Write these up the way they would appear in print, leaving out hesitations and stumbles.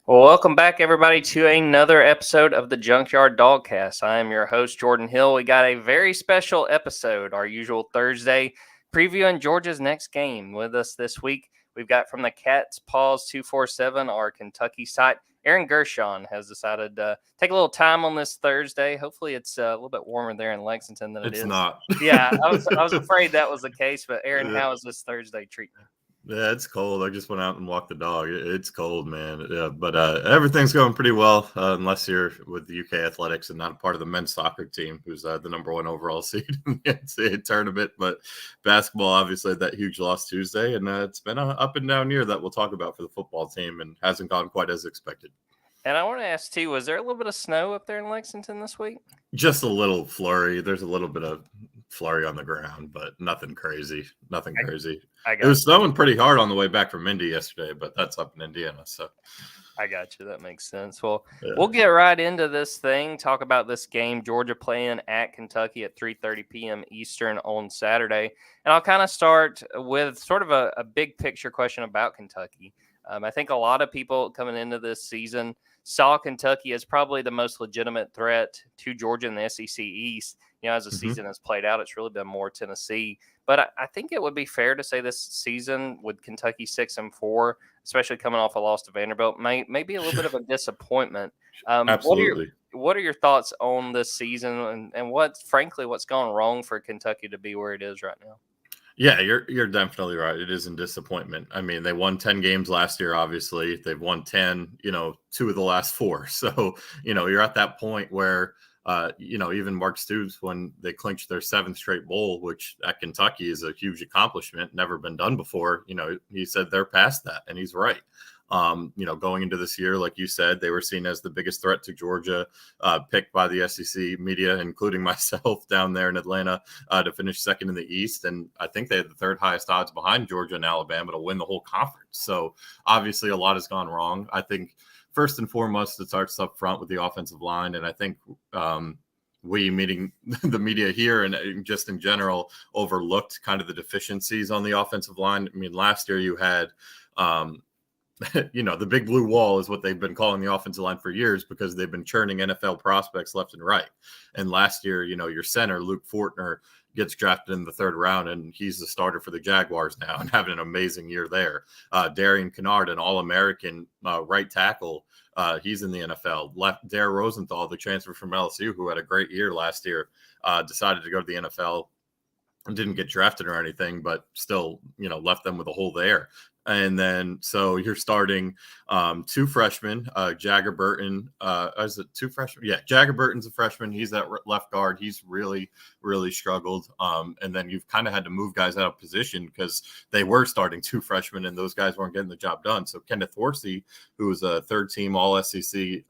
Well, welcome back, everybody, to another episode of the Junkyard Dawgcast. I am your host, Jordan Hill. We got a very special episode, our usual Thursday, previewing Georgia's next game. With us this week, we've got from the CatsPause 247, our Kentucky site. Aaron Gershon has decided to take a little time on this Thursday. Hopefully, it's a little bit warmer there in Lexington than it is. It's not. Yeah, I was afraid that was the case. But Aaron, how is this Thursday treating you? Yeah, it's cold. I just went out and walked the dog. It's cold, man. Yeah, but everything's going pretty well, unless you're with the UK Athletics and not a part of the men's soccer team, who's the number one overall seed in the NCAA tournament. But basketball, obviously, had that huge loss Tuesday, and it's been an up and down year that we'll talk about for the football team, and hasn't gone quite as expected. And I want to ask, too, was there a little bit of snow up there in Lexington this week? Just a little flurry. There's a little bit of flurry on the ground, but nothing crazy. Nothing crazy. It was snowing pretty hard on the way back from Indy yesterday, but that's up in Indiana. So I got you. That makes sense. Well, We'll get right into this thing. Talk about this game, Georgia playing at Kentucky at 3:30 p.m. Eastern on Saturday. And I'll kind of start with sort of a big picture question about Kentucky. I think a lot of people coming into this season saw Kentucky as probably the most legitimate threat to Georgia in the SEC East. You know, as the season has played out, it's really been more Tennessee. But I think it would be fair to say this season with Kentucky 6-4, especially coming off a loss to Vanderbilt, may be a little bit of a disappointment. Absolutely. What are your thoughts on this season and what's gone wrong for Kentucky to be where it is right now? Yeah, you're definitely right. It is in disappointment. I mean, they won 10 games last year, obviously. They've won 10, 2 of the last 4. So, you're at that point where, even Mark Stoops, when they clinched their 7th straight bowl, which at Kentucky is a huge accomplishment, never been done before, he said they're past that, and he's right. Going into this year, like you said, they were seen as the biggest threat to Georgia, picked by the SEC media, including myself down there in Atlanta, to finish second in the East. And I think they had the 3rd highest odds behind Georgia and Alabama to win the whole conference. So obviously a lot has gone wrong. I think first and foremost, it starts up front with the offensive line. And I think we, meeting the media here and just in general, overlooked kind of the deficiencies on the offensive line. I mean, last year you had the big blue wall is what they've been calling the offensive line for years, because they've been churning NFL prospects left and right. And last year, your center, Luke Fortner, gets drafted in the 3rd round, and he's the starter for the Jaguars now and having an amazing year there. Darian Kennard, an All-American right tackle, he's in the NFL. Dare Rosenthal, the transfer from LSU, who had a great year last year, decided to go to the NFL and didn't get drafted or anything, but still, left them with a hole there. And then, so you're starting 2 freshmen, Jagger Burton. Is it 2 freshmen? Yeah, Jagger Burton's a freshman. He's at left guard. He's really, really struggled. And then you've kind of had to move guys out of position because they were starting 2 freshmen and those guys weren't getting the job done. So Kenneth Horsey, who was a 3rd-team All-SEC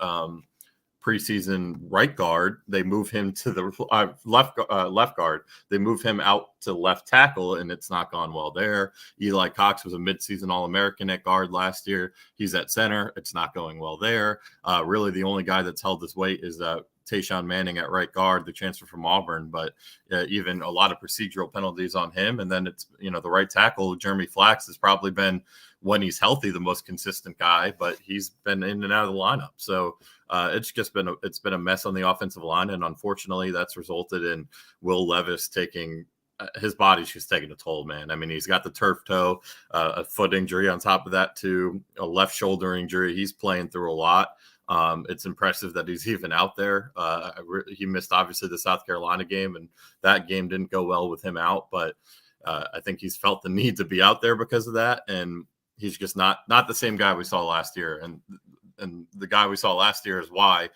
preseason right guard, they move him to the left guard. They move him out to left tackle, and it's not gone well there. Eli Cox was a midseason All-American at guard last year. He's at center. It's not going well there. Really, the only guy that's held his weight is Tayshawn Manning at right guard, the transfer from Auburn, but even a lot of procedural penalties on him. And then it's, the right tackle, Jeremy Flax, has probably been, when he's healthy, the most consistent guy, but he's been in and out of the lineup. So it's just been a mess on the offensive line. And unfortunately, that's resulted in Will Levis taking his body's just taking a toll, man. I mean, he's got the turf toe, a foot injury on top of that, too, a left shoulder injury. He's playing through a lot. It's impressive that he's even out there. He missed, obviously, the South Carolina game, and that game didn't go well with him out. But I think he's felt the need to be out there because of that, and he's just not the same guy we saw last year. And the guy we saw last year is why,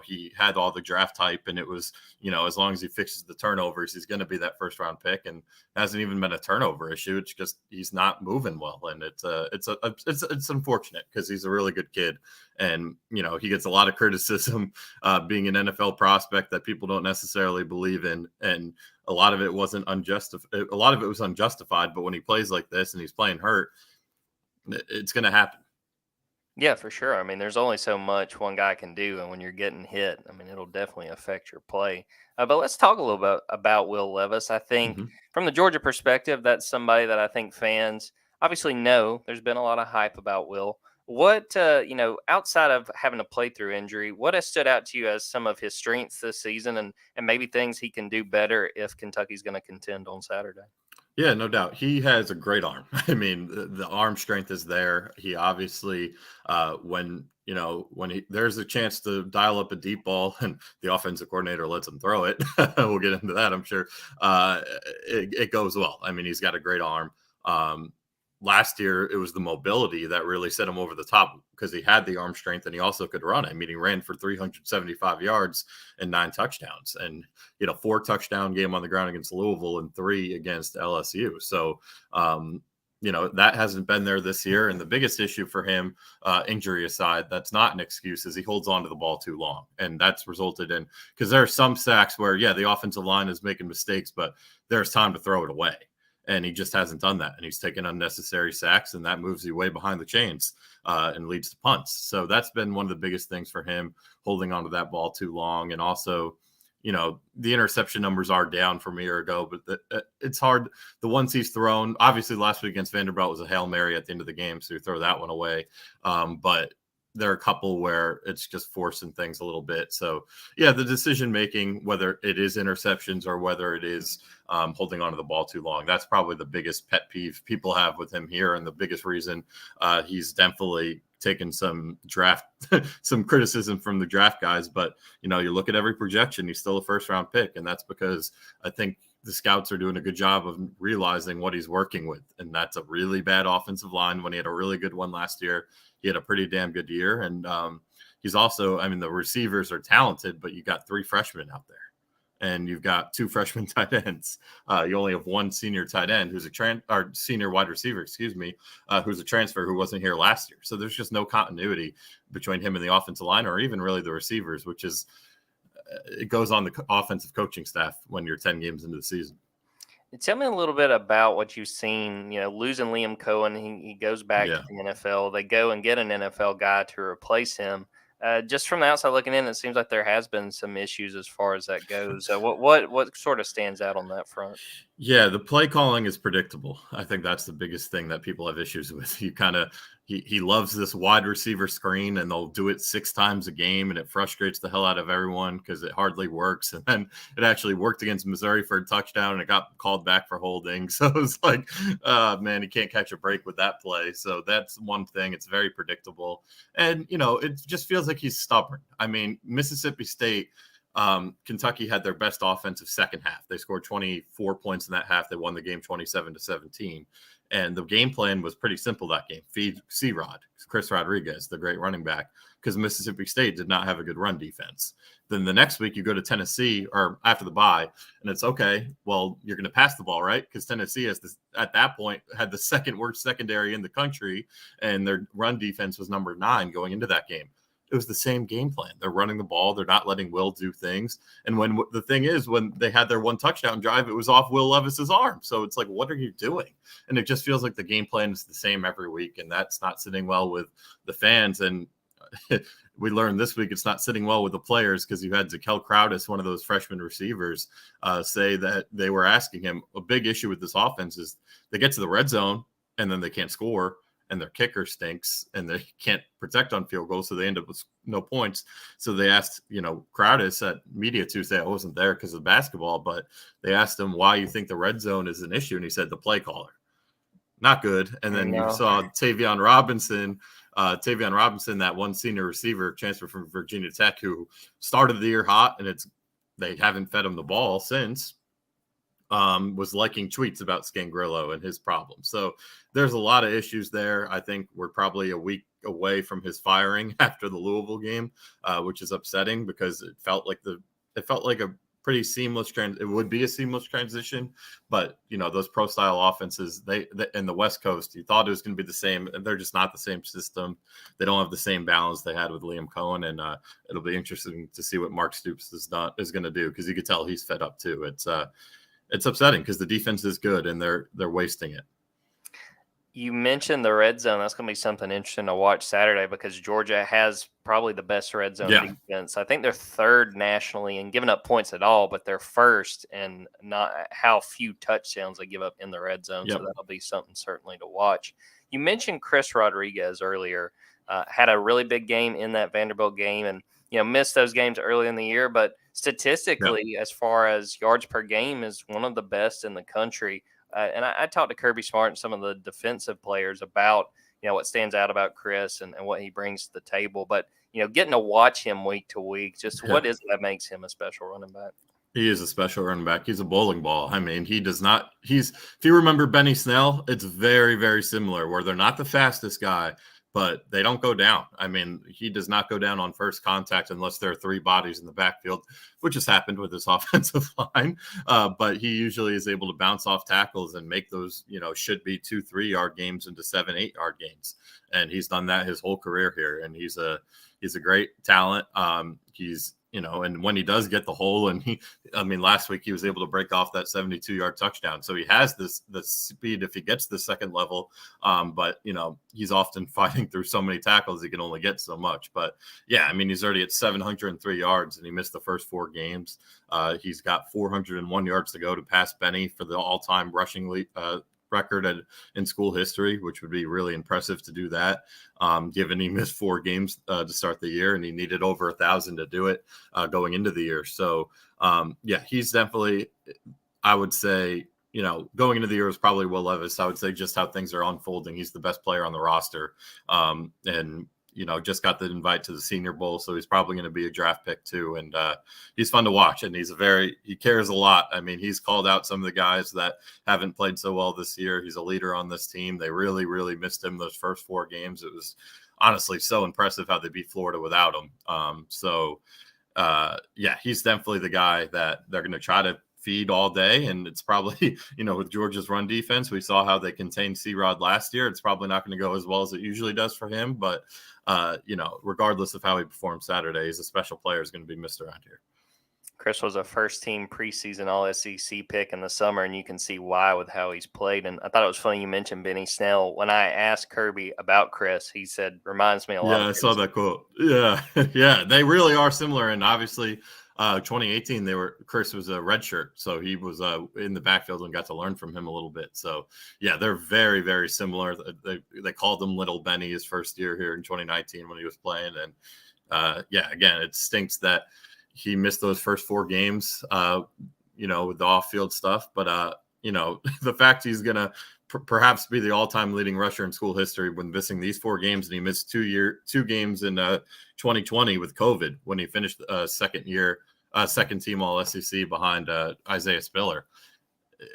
he had all the draft hype, and it was, as long as he fixes the turnovers, he's going to be that 1st-round pick, and hasn't even been a turnover issue. It's just he's not moving well, and it's unfortunate because he's a really good kid, and he gets a lot of criticism being an NFL prospect that people don't necessarily believe in, and a lot of it was unjustified. But when he plays like this and he's playing hurt, it's going to happen. Yeah, for sure. I mean, there's only so much one guy can do, and when you're getting hit, I mean, it'll definitely affect your play. But let's talk a little bit about Will Levis. I think from the Georgia perspective, that's somebody that I think fans obviously know. There's been a lot of hype about Will. What, outside of having a playthrough injury, what has stood out to you as some of his strengths this season and maybe things he can do better if Kentucky's going to contend on Saturday? Yeah, no doubt. He has a great arm. I mean, the arm strength is there. He obviously, when there's a chance to dial up a deep ball and the offensive coordinator lets him throw it, we'll get into that, I'm sure. It goes well. I mean, he's got a great arm. Um, Last year, it was the mobility that really set him over the top because he had the arm strength and he also could run. I mean, he ran for 375 yards and 9 touchdowns. And 4 touchdown game on the ground against Louisville and 3 against LSU. So, that hasn't been there this year. And the biggest issue for him, injury aside, that's not an excuse, is he holds on to the ball too long. And that's resulted in, because there are some sacks where, the offensive line is making mistakes, but there's time to throw it away. And he just hasn't done that. And he's taken unnecessary sacks, and that moves you way behind the chains and leads to punts. So that's been one of the biggest things for him, holding on to that ball too long. And also, the interception numbers are down from a year ago, but it's hard. The ones he's thrown, obviously last week against Vanderbilt was a Hail Mary at the end of the game, so you throw that one away. But there are a couple where it's just forcing things a little bit. So, the decision-making, whether it is interceptions or whether it is holding on to the ball too long, that's probably the biggest pet peeve people have with him here. And the biggest reason he's definitely taken some some criticism from the draft guys. But, you look at every projection, he's still a first-round pick. And that's because I think the scouts are doing a good job of realizing what he's working with. And that's a really bad offensive line when he had a really good one last year. He had a pretty damn good year. And he's also, the receivers are talented, but you got 3 freshmen out there. And you've got 2 freshman tight ends. You only have 1 senior tight end who's senior wide receiver, who's a transfer who wasn't here last year. So there's just no continuity between him and the offensive line, or even really the receivers, which is it goes on the offensive coaching staff when you're 10 games into the season. Tell me a little bit about what you've seen. Losing Liam Cohen, he goes back to the NFL. They go and get an NFL guy to replace him. Just from the outside looking in, it seems like there has been some issues as far as that goes. So what sort of stands out on that front? Yeah, the play calling is predictable. I think that's the biggest thing that people have issues with. He loves this wide receiver screen, and they'll do it 6 times a game, and it frustrates the hell out of everyone because it hardly works. And then it actually worked against Missouri for a touchdown, and it got called back for holding. So it's like, man, he can't catch a break with that play. So that's one thing. It's very predictable. And, it just feels like he's stubborn. Mississippi State, Kentucky had their best offensive second half. They scored 24 points in that half. They won the game 27-17. And the game plan was pretty simple that game. Feed C-Rod, Chris Rodriguez, the great running back, because Mississippi State did not have a good run defense. Then the next week you go to Tennessee, or after the bye, and it's okay, well, you're going to pass the ball, right? Because Tennessee at that point had the second worst secondary in the country, and their run defense was number 9 going into that game. It was the same game plan. They're running the ball. They're not letting Will do things. And when they had their 1 touchdown drive, it was off Will Levis's arm. So it's like, what are you doing? And it just feels like the game plan is the same every week. And that's not sitting well with the fans. And we learned this week it's not sitting well with the players, because you had Zakel Crowdis, one of those freshman receivers, say that they were asking him, a big issue with this offense is they get to the red zone and then they can't score. And their kicker stinks, and they can't protect on field goals, so they end up with no points. So they asked, Crowdis at Media Tuesday, I wasn't there because of basketball, but they asked him why you think the red zone is an issue, and he said the play caller. Not good. And then you saw Tavion Robinson, that one senior receiver transfer from Virginia Tech, who started the year hot, and they haven't fed him the ball since. Was liking tweets about Scangrillo and his problems. So there's a lot of issues there. I think we're probably a week away from his firing after the Louisville game, which is upsetting because it felt like a pretty seamless it would be a seamless transition, but those pro style offenses, they in the West Coast, you thought it was going to be the same, and they're just not the same system. They don't have the same balance they had with Liam Cohen, and it'll be interesting to see what Mark Stoops is going to do, because you could tell he's fed up too. It's upsetting because the defense is good and they're wasting it. You mentioned the red zone. That's going to be something interesting to watch Saturday, because Georgia has probably the best red zone defense. I think they're 3rd nationally in giving up points at all, but they're 1st in not how few touchdowns they give up in the red zone. Yep. So that'll be something certainly to watch. You mentioned Chris Rodriguez earlier. Had a really big game in that Vanderbilt game, and missed those games early in the year. But statistically, as far as yards per game, is one of the best in the country. And I talked to Kirby Smart and some of the defensive players about what stands out about Chris and what he brings to the table. But getting to watch him week to week, just what is it that makes him a special running back? He is a special running back. He's a bowling ball. I mean, he does not. If you remember Benny Snell, it's very, very similar. Where they're not the fastest guy, but they don't go down. I mean, he does not go down on first contact unless there are three bodies in the backfield, which has happened with his offensive line. But he usually is able to bounce off tackles and make those, should be 2-3 yard games into 7-8 yard games. And he's done that his whole career here. And he's a great talent. And when he does get the hole, and last week he was able to break off that 72-yard touchdown. So he has the speed if he gets the second level. But he's often fighting through so many tackles, he can only get so much. But yeah, he's already at 703 yards and he missed the first 4 games. He's got 401 yards to go to pass Benny for the all-time rushing record in school history, which would be really impressive to do that, given he missed 4 games to start the year and he needed over 1,000 to do it going into the year. So he's definitely, I would say, going into the year was probably Will Levis. I would say just how things are unfolding, he's the best player on the roster, and just got the invite to the Senior Bowl, so he's probably going to be a draft pick too. And he's fun to watch, and he cares a lot. He's called out some of the guys that haven't played so well this year. He's a leader on this team. They really, really missed him those first 4 games. It was honestly so impressive how they beat Florida without him. He's definitely the guy that they're going to try to feed all day. And it's probably, with Georgia's run defense, we saw how they contained C-Rod last year. It's probably not going to go as well as it usually does for him. But, regardless of how he performs Saturday, he's a special player, is going to be missed around here. Chris was a first-team preseason All-SEC pick in the summer, and you can see why with how he's played. And I thought it was funny you mentioned Benny Snell. When I asked Kirby about Chris, he said, reminds me a lot of Chris. I saw that quote. Yeah, yeah, they really are similar. And obviously, 2018, Chris was a redshirt, so he was in the backfield and got to learn from him a little bit. So yeah, they're very, very similar. They called him Little Benny his first year here in 2019 when he was playing. And again, it stinks that he missed those first 4 games, with the off-field stuff. But the fact he's gonna perhaps be the all-time leading rusher in school history when missing these 4 games, and he missed 2 games in 2020 with COVID when he finished second team All-SEC behind Isaiah Spiller.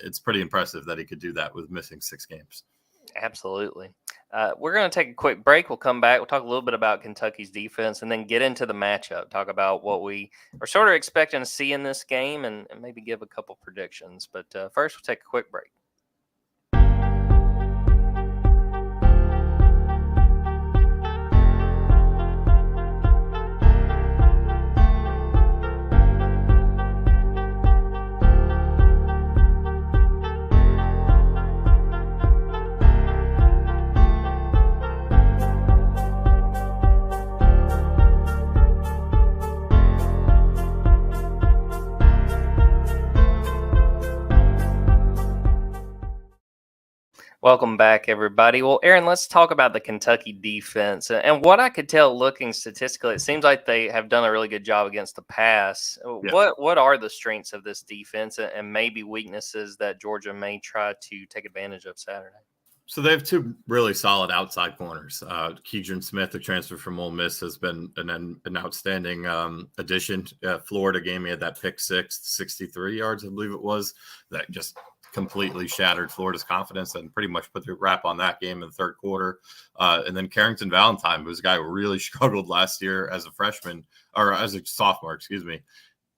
It's pretty impressive that he could do that with missing 6 games. Absolutely. We're going to take a quick break. We'll come back. We'll talk a little bit about Kentucky's defense and then get into the matchup, talk about what we are sort of expecting to see in this game and maybe give a couple predictions. But first, we'll take a quick break. Welcome back, everybody. Well, Aaron, let's talk about the Kentucky defense. And what I could tell looking statistically, it seems like they have done a really good job against the pass. Yeah. What are the strengths of this defense and maybe weaknesses that Georgia may try to take advantage of Saturday? So they have 2 really solid outside corners. Keidron Smith, the transfer from Ole Miss, has been an outstanding addition. Florida game, he had that pick 6, 63 yards, I believe it was, that just completely shattered Florida's confidence and pretty much put the wrap on that game in the third quarter. And then Carrington Valentine, who's a guy who really struggled last year as a freshman, or as a sophomore, excuse me.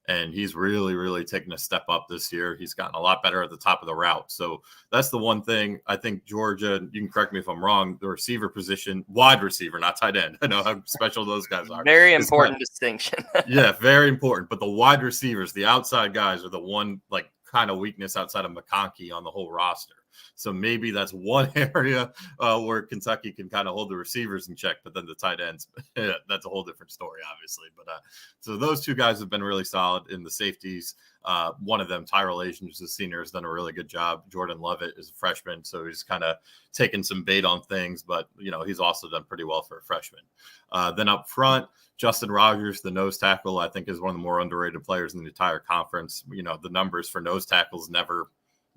And he's really, really taken a step up this year. He's gotten a lot better at the top of the route. So that's the one thing I think Georgia, you can correct me if I'm wrong, the receiver position, wide receiver, not tight end. I know how special those guys are. Very important distinction. Yeah, very important. But the wide receivers, the outside guys, are the one kind of weakness outside of McConkey on the whole roster. So maybe that's one area where Kentucky can kind of hold the receivers in check, but then the tight ends, that's a whole different story, obviously. But so those two guys have been really solid. In the safeties, one of them, Tyrell Asian, who's a senior, has done a really good job. Jordan Lovett is a freshman, so he's kind of taken some bait on things, but he's also done pretty well for a freshman. Then up front, Justin Rogers, the nose tackle, I think is one of the more underrated players in the entire conference. The numbers for nose tackles never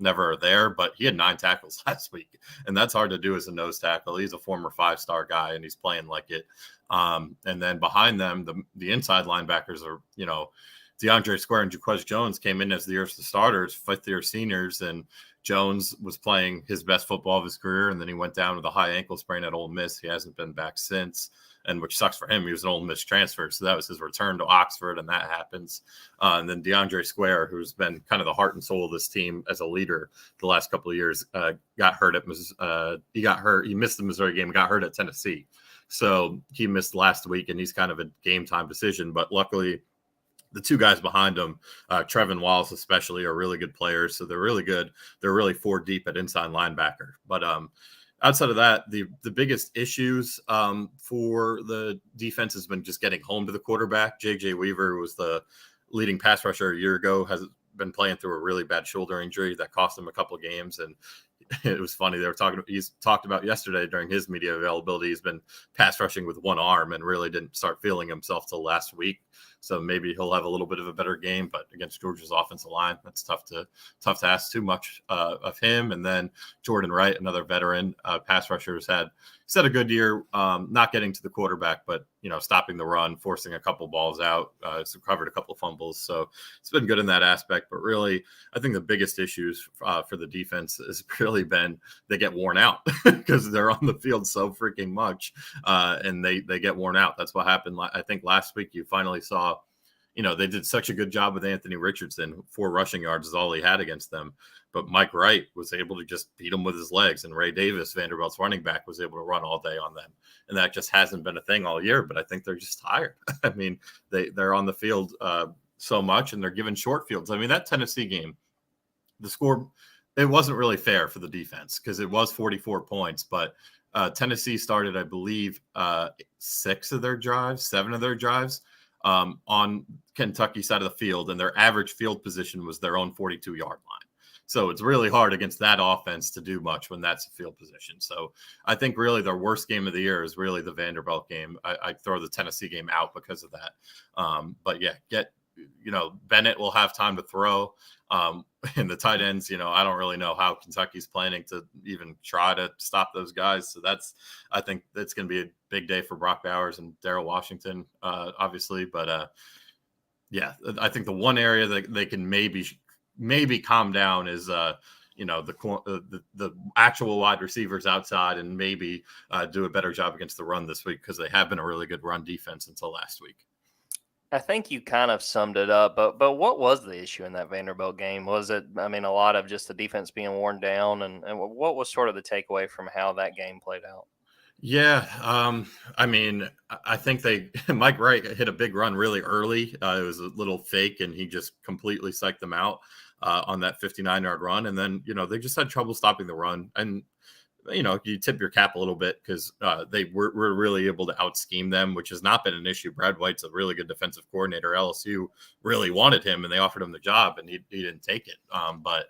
are there, but he had 9 tackles last week, and that's hard to do as a nose tackle. He's a former 5-star guy, and he's playing like it. And then behind them, the inside linebackers are, DeAndre Square and Jaquez Jones came in as the year's starters, 5th-year seniors, and Jones was playing his best football of his career, and then he went down with a high ankle sprain at Ole Miss. He hasn't been back since, and which sucks for him. He was an Ole Miss transfer, so that was his return to Oxford, and that happens. And then DeAndre Square, who's been kind of the heart and soul of this team as a leader the last couple of years, got hurt at he got hurt. He missed the Missouri game, got hurt at Tennessee, so he missed last week, and he's kind of a game time decision. But luckily, the two guys behind him, Trevin Wallace especially, are really good players. So they're really good. They're really 4 deep at inside linebacker. But outside of that, the biggest issues for the defense has been just getting home to the quarterback. J.J. Weaver was the leading pass rusher a year ago, has been playing through a really bad shoulder injury that cost him a couple of games. And it was funny. He's talked about yesterday during his media availability. He's been pass rushing with one arm and really didn't start feeling himself till last week. So maybe he'll have a little bit of a better game, but against Georgia's offensive line, that's tough to ask too much of him. And then Jordan Wright, another veteran pass rusher, has had a good year, not getting to the quarterback, but stopping the run, forcing a couple balls out, recovered a couple of fumbles. So it's been good in that aspect. But really, I think the biggest issues for the defense has really been they get worn out because they're on the field so freaking much, and they get worn out. That's what happened. I think last week you finally saw. They did such a good job with Anthony Richardson. 4 rushing yards is all he had against them. But Mike Wright was able to just beat him with his legs. And Ray Davis, Vanderbilt's running back, was able to run all day on them. And that just hasn't been a thing all year. But I think they're just tired. I mean, they're on the field so much, and they're given short fields. I mean, that Tennessee game, the score, it wasn't really fair for the defense because it was 44 points. But Tennessee started, I believe, 7 of their drives. On Kentucky side of the field, and their average field position was their own 42-yard line. So it's really hard against that offense to do much when that's a field position. So I think really their worst game of the year is really the Vanderbilt game. I throw the Tennessee game out because of that. But yeah, Bennett will have time to throw. And the tight ends, I don't really know how Kentucky's planning to even try to stop those guys. So I think that's going to be a big day for Brock Bowers and Darrell Washington, obviously. But yeah, I think the one area that they can maybe calm down is, the actual wide receivers outside, and maybe do a better job against the run this week because they have been a really good run defense until last week. I think you kind of summed it up, but what was the issue in that Vanderbilt game? Was it, a lot of just the defense being worn down, and what was sort of the takeaway from how that game played out? Yeah, I think Mike Wright hit a big run really early. It was a little fake, and he just completely psyched them out on that 59-yard run. And then, they just had trouble stopping the run. And you tip your cap a little bit because they were really able to out-scheme them, which has not been an issue. Brad White's a really good defensive coordinator. LSU really wanted him, and they offered him the job, and he didn't take it. But,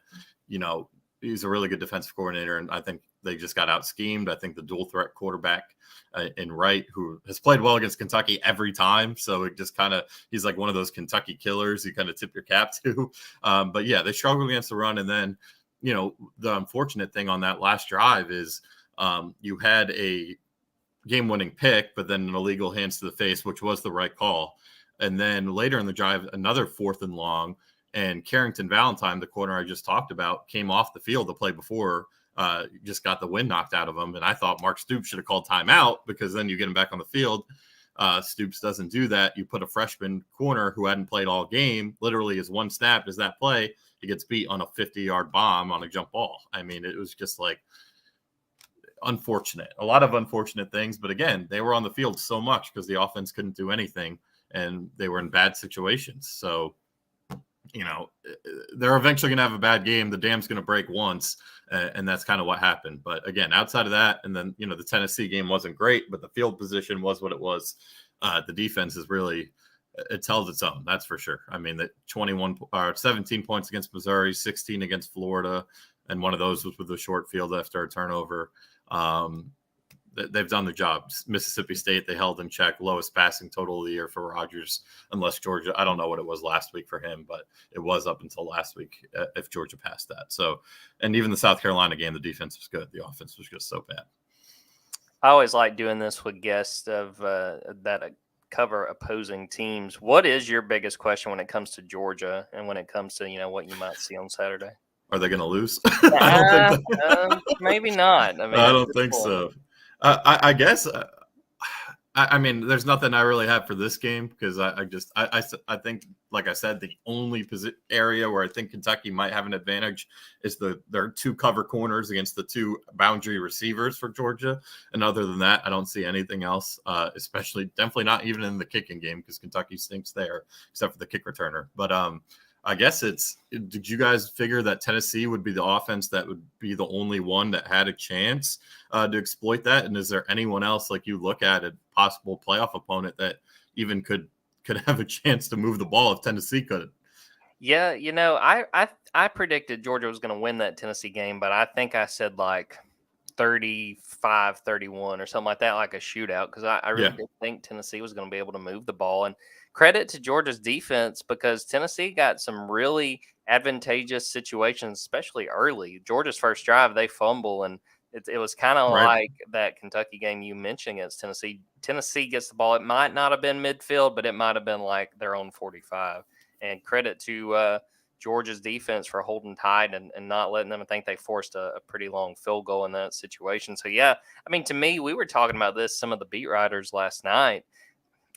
he's a really good defensive coordinator, and I think they just got out-schemed. I think the dual-threat quarterback in Wright, who has played well against Kentucky every time, so it just kind of – he's like one of those Kentucky killers you kind of tip your cap to. But, yeah, they struggled against the run, and then – the unfortunate thing on that last drive is you had a game-winning pick, but then an illegal hands to the face, which was the right call. And then later in the drive, another 4th and long, and Carrington Valentine, the corner I just talked about, came off the field the play before, just got the wind knocked out of him. And I thought Mark Stoops should have called timeout because then you get him back on the field. Stoops doesn't do that. You put a freshman corner who hadn't played all game, literally his one snap is that play. He gets beat on a 50-yard bomb on a jump ball. It was just like unfortunate. A lot of unfortunate things. But again, they were on the field so much because the offense couldn't do anything, and they were in bad situations. So they're eventually going to have a bad game. The dam's going to break once, and that's kind of what happened. But again, outside of that, and then, the Tennessee game wasn't great, but the field position was what it was. The defense is really, it's held its own. That's for sure. I mean, 17 points against Missouri, 16 against Florida, and one of those was with a short field after a turnover. They've done their job. Mississippi State, they held in check, lowest passing total of the year for Rodgers, unless Georgia. I don't know what it was last week for him, but it was up until last week if Georgia passed that. So, and even the South Carolina game, the defense was good. The offense was just so bad. I always like doing this with guests of that cover opposing teams. What is your biggest question when it comes to Georgia and when it comes to, what you might see on Saturday? Are they going to lose? I don't think maybe not. I mean, I don't think so. I guess, I mean, there's nothing I really have for this game because I think, like I said, the only area where I think Kentucky might have an advantage is their two cover corners against the two boundary receivers for Georgia. And other than that, I don't see anything else, definitely not even in the kicking game because Kentucky stinks there, except for the kick returner. But I guess did you guys figure that Tennessee would be the offense that would be the only one that had a chance to exploit that? And is there anyone else like you look at a possible playoff opponent that even could have a chance to move the ball if Tennessee could? Yeah, I predicted Georgia was going to win that Tennessee game, but I think I said like 35-31 or something like that, like a shootout, because I really did think Tennessee was going to be able to move the ball. And credit to Georgia's defense because Tennessee got some really advantageous situations, especially early. Georgia's first drive, they fumble, and it was kind of like that Kentucky game you mentioned against Tennessee. Tennessee gets the ball. It might not have been midfield, but it might have been like their own 45. And credit to Georgia's defense for holding tight and not letting them. I think they forced a pretty long field goal in that situation. So, yeah, I mean, to me, we were talking about this, some of the beat writers last night.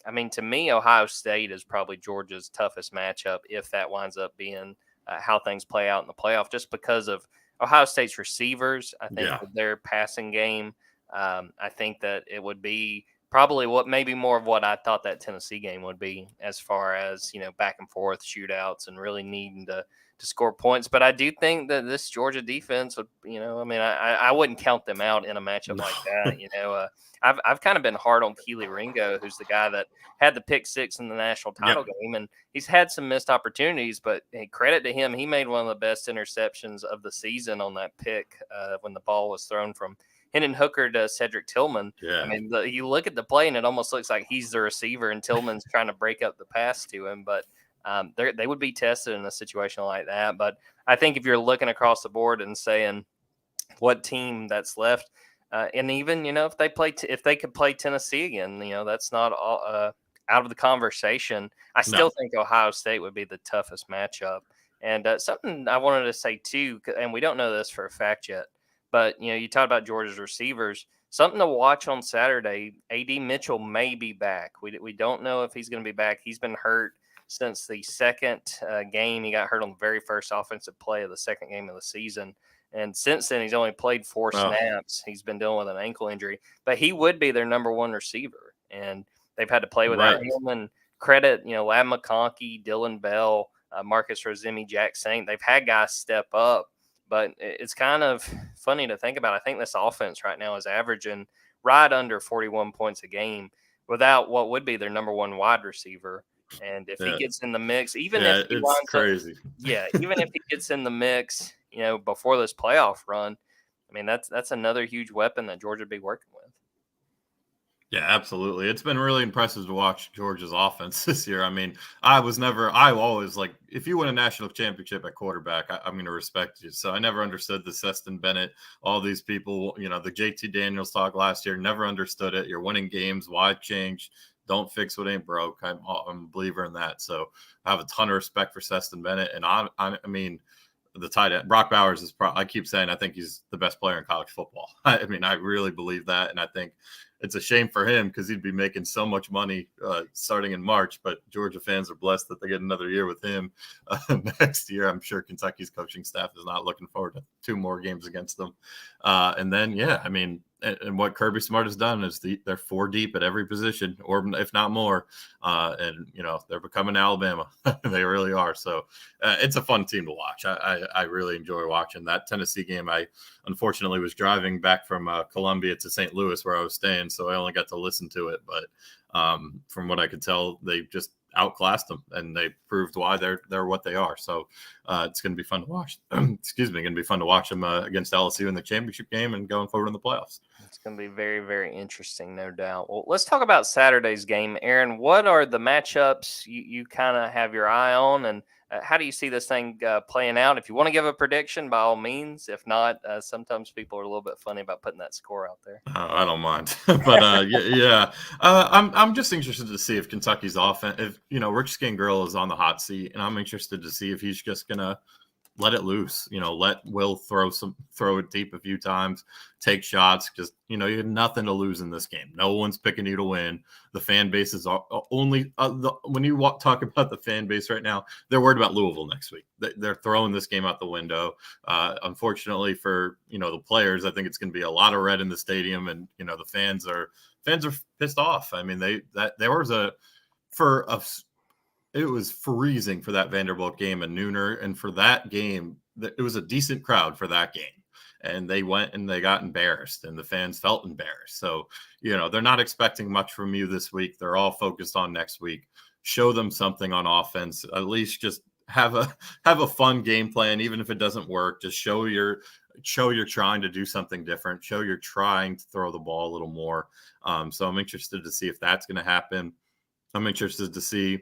I mean, to me, Ohio State is probably Georgia's toughest matchup if that winds up being how things play out in the playoff, just because of Ohio State's receivers. I think with their passing game, I think that it would be probably maybe more of what I thought that Tennessee game would be as far as, back and forth shootouts and really needing to score points. But I do think that this Georgia defense would, I wouldn't count them out in a matchup like that. I've kind of been hard on Keely Ringo, who's the guy that had the pick six in the national title game, and he's had some missed opportunities, but hey, credit to him. He made one of the best interceptions of the season on that pick when the ball was thrown from Hendon Hooker to Cedric Tillman. Yeah. I mean, you look at the play and it almost looks like he's the receiver and Tillman's trying to break up the pass to him, but they would be tested in a situation like that. But I think if you're looking across the board and saying what team that's left, and even, if they could play Tennessee again, that's not all, out of the conversation. I still think Ohio State would be the toughest matchup. And something I wanted to say too, and we don't know this for a fact yet, but you talked about Georgia's receivers. Something to watch on Saturday. A.D. Mitchell may be back. We don't know if he's going to be back. He's been hurt since the second game. He got hurt on the very first offensive play of the second game of the season. And since then, he's only played 4 snaps. He's been dealing with an ankle injury. But he would be their number one receiver. And they've had to play without him. And credit, Lab McConkey, Dylan Bell, Marcus Rosemi, Jack Saint. They've had guys step up. But it's kind of funny to think about. I think this offense right now is averaging right under 41 points a game without what would be their number one wide receiver. And if he gets in the mix, even if he winds crazy. Even if he gets in the mix, before this playoff run, I mean, that's another huge weapon that Georgia would be working with. Yeah, absolutely. It's been really impressive to watch Georgia's offense this year. I mean, I always like, if you win a national championship at quarterback, I'm going to respect you. So I never understood the Seston Bennett, all these people, the JT Daniels talk last year, never understood it. You're winning games. Why change? Don't fix what ain't broke. I'm a believer in that. So I have a ton of respect for Seston Bennett. And I mean, the tight end, Brock Bowers is I keep saying, I think he's the best player in college football. I really believe that. And I think it's a shame for him because he'd be making so much money starting in March. But Georgia fans are blessed that they get another year with him next year. I'm sure Kentucky's coaching staff is not looking forward to 2 more games against them. And then, and what Kirby Smart has done is they're 4 deep at every position, or if not more. And they're becoming Alabama. They really are. So it's a fun team to watch. I really enjoy watching that Tennessee game. I unfortunately was driving back from Columbia to St. Louis where I was staying, so I only got to listen to it. But from what I could tell, they just outclassed them, and they proved why they're what they are. So it's going to be fun to watch. Excuse me, going to be fun to watch them against LSU in the championship game and going forward in the playoffs. It's going to be very, very interesting, no doubt. Well, let's talk about Saturday's game. Aaron, what are the matchups you kind of have your eye on, and how do you see this thing playing out? If you want to give a prediction, by all means. If not, sometimes people are a little bit funny about putting that score out there. I don't mind, but yeah. I'm just interested to see if Kentucky's offense, if Rich Scangarello is on the hot seat, and I'm interested to see if he's just gonna let it loose. Let Will throw it deep a few times, take shots. Just you have nothing to lose in this game. No one's picking you to win. The fan base is only when you talk about the fan base right now, they're worried about Louisville next week. They're throwing this game out the window. Unfortunately for the players, I think it's going to be a lot of red in the stadium, and the fans are pissed off. I mean, it was freezing for that Vanderbilt game at Nooner, and for that game, it was a decent crowd for that game. And they went and they got embarrassed, and the fans felt embarrassed. So, they're not expecting much from you this week. They're all focused on next week. Show them something on offense. At least just have a fun game plan, even if it doesn't work. Just show you're trying to do something different. Show you're trying to throw the ball a little more. So I'm interested to see if that's going to happen. I'm interested to see,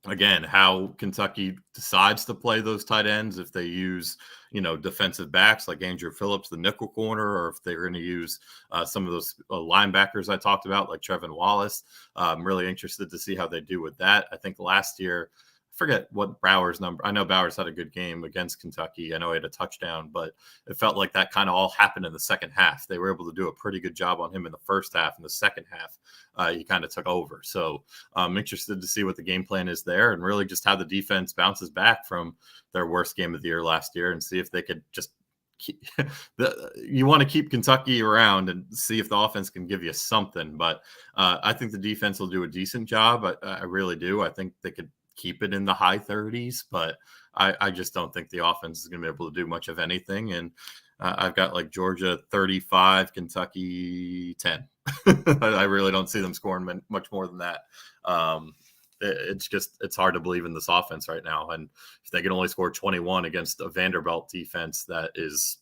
again, how Kentucky decides to play those tight ends, if they use, defensive backs like Andrew Phillips, the nickel corner, or if they're going to use some of those linebackers I talked about, like Trevin Wallace. I'm really interested to see how they do with that. I think last year, forget what Bauer's number. I know Bauer's had a good game against Kentucky. I know he had a touchdown, but it felt like that kind of all happened in the second half. They were able to do a pretty good job on him in the first half. In the second half, he kind of took over. So I'm interested to see what the game plan is there, and really just how the defense bounces back from their worst game of the year last year, and see if they could just you want to keep Kentucky around and see if the offense can give you something. But I think the defense will do a decent job. I really do. I think they could keep it in the high 30s, but I just don't think the offense is going to be able to do much of anything. And I've got like Georgia 35, Kentucky 10. I really don't see them scoring much more than that. It's hard to believe in this offense right now. And if they can only score 21 against a Vanderbilt defense that is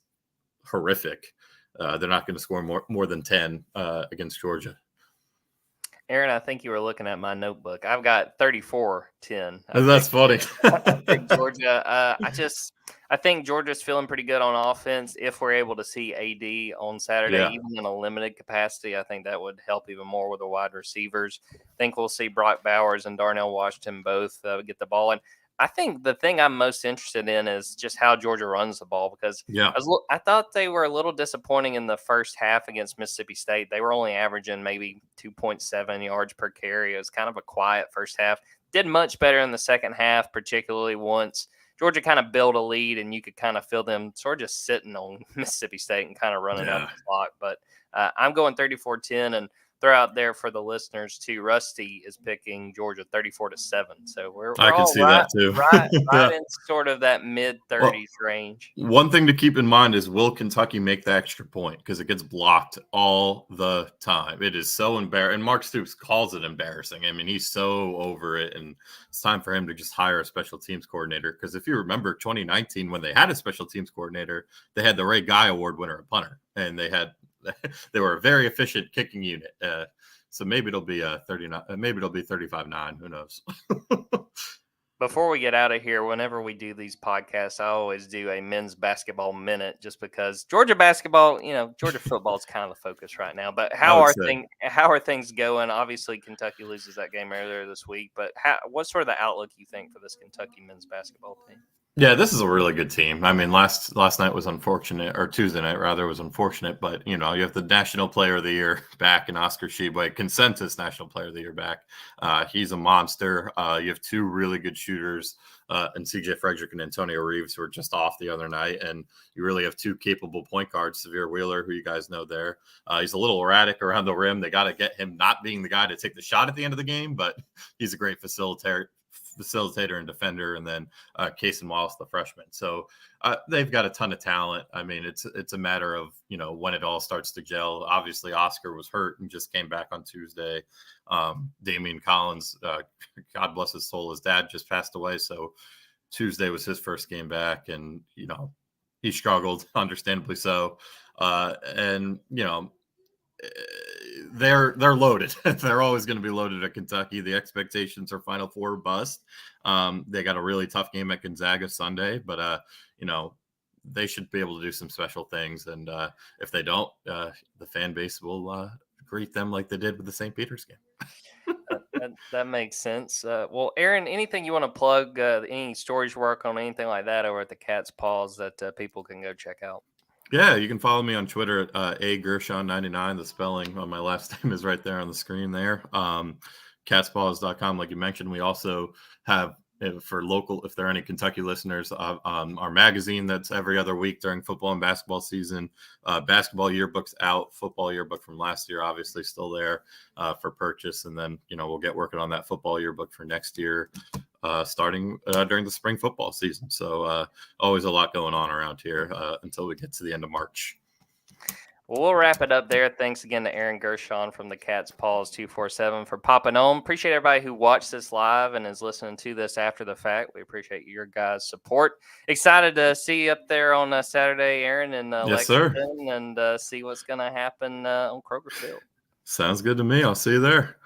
horrific, they're not going to score more than 10 against Georgia. Aaron, I think you were looking at my notebook. I've got 34-10. That's funny. I think Georgia. I think Georgia's feeling pretty good on offense. If we're able to see AD on Saturday, even in a limited capacity, I think that would help even more with the wide receivers. I think we'll see Brock Bowers and Darnell Washington both get the ball in. I think the thing I'm most interested in is just how Georgia runs the ball, because I thought they were a little disappointing in the first half against Mississippi State. They were only averaging maybe 2.7 yards per carry. It was kind of a quiet first half. Did much better in the second half, particularly once Georgia kind of built a lead and you could kind of feel them sort of just sitting on Mississippi State and kind of running out the clock. But I'm going 34-10, and throw out there for the listeners too, Rusty is picking Georgia 34-7. So we're I can see that too. right in sort of that mid-30s range. One thing to keep in mind is, will Kentucky make the extra point? Because it gets blocked all the time. It is so embarrassing. And Mark Stoops calls it embarrassing. I mean, he's so over it, and it's time for him to just hire a special teams coordinator. Because if you remember 2019, when they had a special teams coordinator, they had the Ray Guy Award winner at punter, and they were a very efficient kicking unit. So maybe it'll be 39. Maybe it'll be 35-9. Who knows? Before we get out of here, whenever we do these podcasts, I always do a men's basketball minute, just because Georgia basketball, Georgia football is kind of the focus right now. But how are things going? Obviously, Kentucky loses that game earlier this week. But what's sort of the outlook you think for this Kentucky men's basketball team? Yeah, this is a really good team. I mean, last night was unfortunate, or Tuesday night rather was unfortunate, but you have the National Player of the Year back in Oscar Tshiebwe, consensus National Player of the Year back. He's a monster. You have two really good shooters and CJ Frederick and Antonio Reeves were just off the other night. And you really have two capable point guards, Severe Wheeler, who you guys know there. He's a little erratic around the rim. They got to get him not being the guy to take the shot at the end of the game, but he's a great facilitator and defender, and then Cason Wallace, the freshman. So they've got a ton of talent. I mean, it's a matter of, when it all starts to gel. Obviously, Oscar was hurt and just came back on Tuesday. Damian Collins, God bless his soul, his dad just passed away. So Tuesday was his first game back, and, he struggled, understandably so. And, they're loaded. They're always going to be loaded at Kentucky. The expectations are Final Four bust. They got a really tough game at Gonzaga Sunday, but they should be able to do some special things. And if they don't, the fan base will greet them like they did with the St. Peter's game. That makes sense. Well, Aaron, anything you want to plug, any storage work on anything like that over at the CatsPause that people can go check out? Yeah, you can follow me on Twitter at Gershon99. The spelling on my last name is right there on the screen there. CatsPause.com, like you mentioned. We also have, for local, if there are any Kentucky listeners, our magazine that's every other week during football and basketball season. Basketball yearbook's out. Football yearbook from last year, obviously still there for purchase. And then, we'll get working on that football yearbook for next year. Starting during the spring football season. So always a lot going on around here until we get to the end of March. Well, we'll wrap it up there. Thanks again to Aaron Gershon from the CatsPause 247 for popping on. Appreciate everybody who watched this live and is listening to this after the fact. We appreciate your guys' support. Excited to see you up there on Saturday, Aaron, and yes, Lexington, and see what's going to happen on Kroger Field. Sounds good to me. I'll see you there.